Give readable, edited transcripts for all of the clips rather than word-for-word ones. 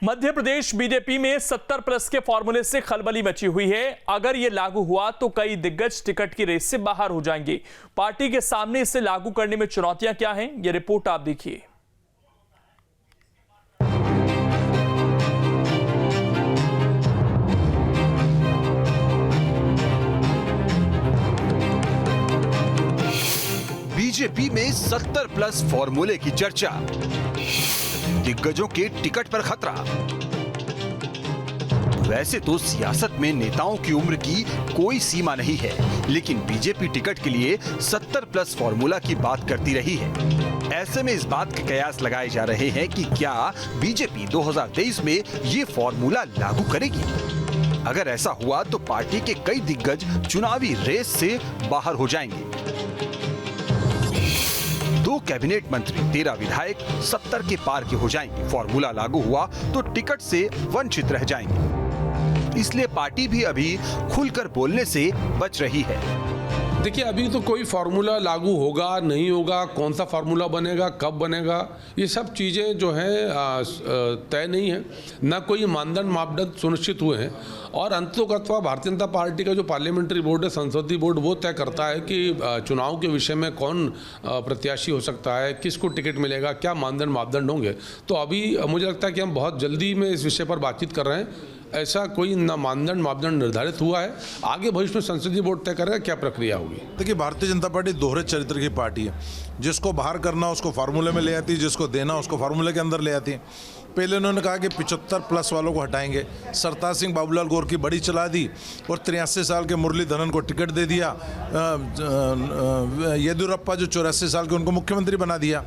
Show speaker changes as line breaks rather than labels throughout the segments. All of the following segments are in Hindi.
मध्य प्रदेश बीजेपी में 70 प्लस के फॉर्मूले से खलबली मची हुई है। अगर ये लागू हुआ तो कई दिग्गज टिकट की रेस से बाहर हो जाएंगे। पार्टी के सामने इसे लागू करने में चुनौतियां क्या हैं, ये रिपोर्ट आप देखिए।
बीजेपी में 70 प्लस फॉर्मूले की चर्चा, दिग्गजों के टिकट पर खतरा। वैसे तो सियासत में नेताओं की उम्र की कोई सीमा नहीं है, लेकिन बीजेपी टिकट के लिए 70 प्लस फॉर्मूला की बात करती रही है। ऐसे में इस बात के कयास लगाए जा रहे हैं कि क्या बीजेपी 2023 में ये फॉर्मूला लागू करेगी। अगर ऐसा हुआ तो पार्टी के कई दिग्गज चुनावी रेस से बाहर हो जाएंगे। 2 कैबिनेट मंत्री, 13 विधायक 70 के पार के हो जाएंगे। फॉर्मूला लागू हुआ तो टिकट से वंचित रह जाएंगे। इसलिए पार्टी भी अभी खुलकर बोलने से बच रही है।
देखिए, अभी तो कोई फार्मूला लागू होगा नहीं होगा, कौन सा फार्मूला बनेगा, कब बनेगा, ये सब चीज़ें जो हैं तय नहीं है। ना कोई मानदंड मापदंड सुनिश्चित हुए हैं। और अंततोगत्वा भारतीय जनता पार्टी का जो पार्लियामेंट्री बोर्ड है, संसदीय बोर्ड, वो तय करता है कि चुनाव के विषय में कौन प्रत्याशी हो सकता है, किसको टिकट मिलेगा, क्या मानदंड मापदंड होंगे। तो अभी मुझे लगता है कि हम बहुत जल्दी में इस विषय पर बातचीत कर रहे हैं। ऐसा कोई ना मानदंड मापदंड निर्धारित हुआ है। आगे भविष्य में संसदीय बोर्ड तय करेगा क्या प्रक्रिया होगी।
देखिए, भारतीय जनता पार्टी दोहरे चरित्र की पार्टी है। जिसको बाहर करना उसको फार्मूले में ले आती है, जिसको देना उसको फार्मूले के अंदर ले आती है। पहले उन्होंने कहा कि 75 प्लस वालों को हटाएंगे। सरताज सिंह बाबूलाल गौर की बड़ी चला दी और 83 साल के मुरलीधरन को टिकट दे दिया। येदियुरप्पा जो 84 साल के, उनको मुख्यमंत्री बना दिया।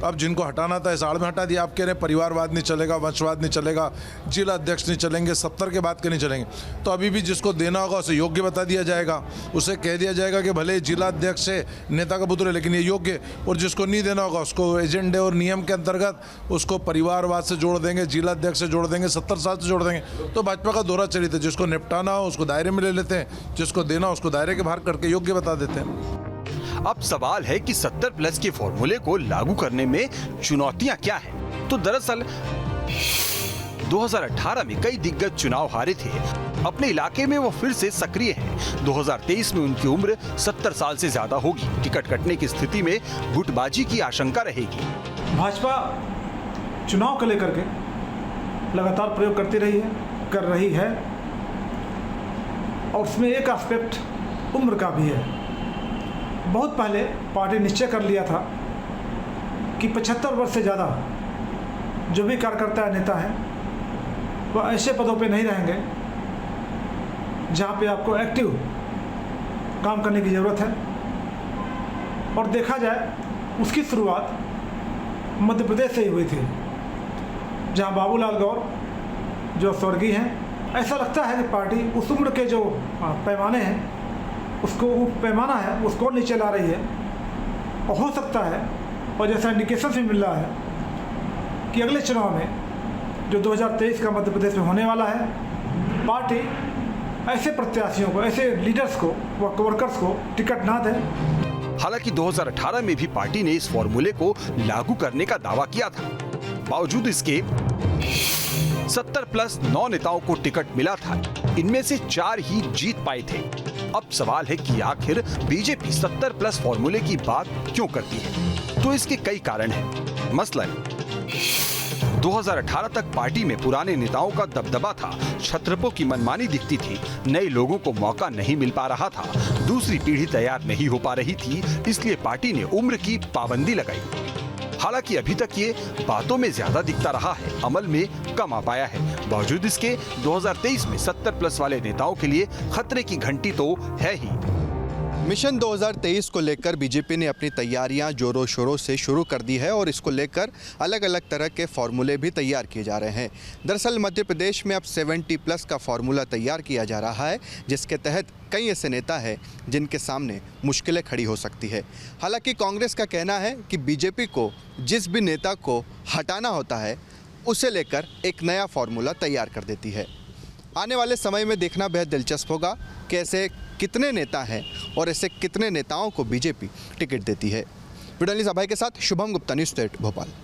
अब जिनको हटाना था इस आड़ में हटा दिया। आप कह रहे हैं परिवारवाद नहीं चलेगा, वंशवाद नहीं चलेगा, जिला अध्यक्ष नहीं चलेंगे, 70 के बाद के नहीं चलेंगे। तो अभी भी जिसको देना होगा उसे योग्य बता दिया जाएगा। उसे कह दिया जाएगा कि भले जिला अध्यक्ष से नेता का पुत्र है लेकिन ये योग्य, और जिसको नहीं देना होगा उसको एजेंडे और नियम के अंतर्गत उसको परिवारवाद से जोड़ देंगे, जिला अध्यक्ष से जोड़ देंगे, 70 साल से जोड़ देंगे। तो भाजपा का दोहरा चरित्र है। जिसको निपटाना हो उसको दायरे में ले लेते हैं, जिसको देना उसको दायरे के बाहर करके योग्य बता देते हैं।
अब सवाल है कि 70 प्लस के फॉर्मूले को लागू करने में चुनौतियां क्या हैं? तो दरअसल 2018 में कई दिग्गज चुनाव हारे थे। अपने इलाके में वो फिर से सक्रिय हैं। 2023 में उनकी उम्र 70 साल से ज्यादा होगी। टिकट कटने की स्थिति में गुटबाजी की आशंका रहेगी।
भाजपा चुनाव को लेकर के लगातार प्रयोग करती रही है, कर रही है, और उसमें एक एस्पेक्ट उम्र का भी है। बहुत पहले पार्टी निश्चय कर लिया था कि 75 वर्ष से ज़्यादा जो भी कार्यकर्ता या नेता है वह ऐसे पदों पे नहीं रहेंगे जहाँ पे आपको एक्टिव काम करने की ज़रूरत है। और देखा जाए उसकी शुरुआत मध्य प्रदेश से ही हुई थी, जहाँ बाबूलाल गौर जो स्वर्गीय हैं, ऐसा लगता है कि पार्टी उस उम्र के जो पैमाने हैं उसको पैमाना है उसको नीचे ला रही है। और हो सकता है, और जैसा इंडिकेशन भी मिल रहा है कि अगले चुनाव में जो 2023 का मध्य प्रदेश में होने वाला है, पार्टी ऐसे प्रत्याशियों को, ऐसे लीडर्स को, वर्कर्स को टिकट ना दे।
हालांकि 2018 में भी पार्टी ने इस फॉर्मूले को लागू करने का दावा किया था। बावजूद इसके 70 प्लस 9 नेताओं को टिकट मिला था। इनमें से 4 ही जीत पाए थे। अब सवाल है कि आखिर बीजेपी 70 प्लस फॉर्मूले की बात क्यों करती है? तो इसके कई कारण हैं। मसलन 2018 तक पार्टी में पुराने नेताओं का दबदबा था। छत्रपों की मनमानी दिखती थी। नए लोगों को मौका नहीं मिल पा रहा था। दूसरी पीढ़ी तैयार नहीं हो पा रही थी, इसलिए पार्टी ने उम्र की पाबंदी लगाई। हालांकि अभी तक ये बातों में ज्यादा दिखता रहा है, अमल में कम आ पाया है। बावजूद इसके 2023 में 70 प्लस वाले नेताओं के लिए खतरे की घंटी तो है ही।
मिशन 2023 को लेकर बीजेपी ने अपनी तैयारियां जोरों शोरों से शुरू कर दी है और इसको लेकर अलग अलग तरह के फार्मूले भी तैयार किए जा रहे हैं। दरअसल मध्य प्रदेश में अब 70 प्लस का फार्मूला तैयार किया जा रहा है, जिसके तहत कई ऐसे नेता हैं जिनके सामने मुश्किलें खड़ी हो सकती है। हालांकि कांग्रेस का कहना है कि बीजेपी को जिस भी नेता को हटाना होता है उसे लेकर एक नया फार्मूला तैयार कर देती है। आने वाले समय में देखना बेहद दिलचस्प होगा कि ऐसे कितने नेता हैं और ऐसे कितने नेताओं को बीजेपी टिकट देती है। वीडियो जर्नलिस्ट अभय के साथ शुभम गुप्ता, न्यूज़ 8 भोपाल।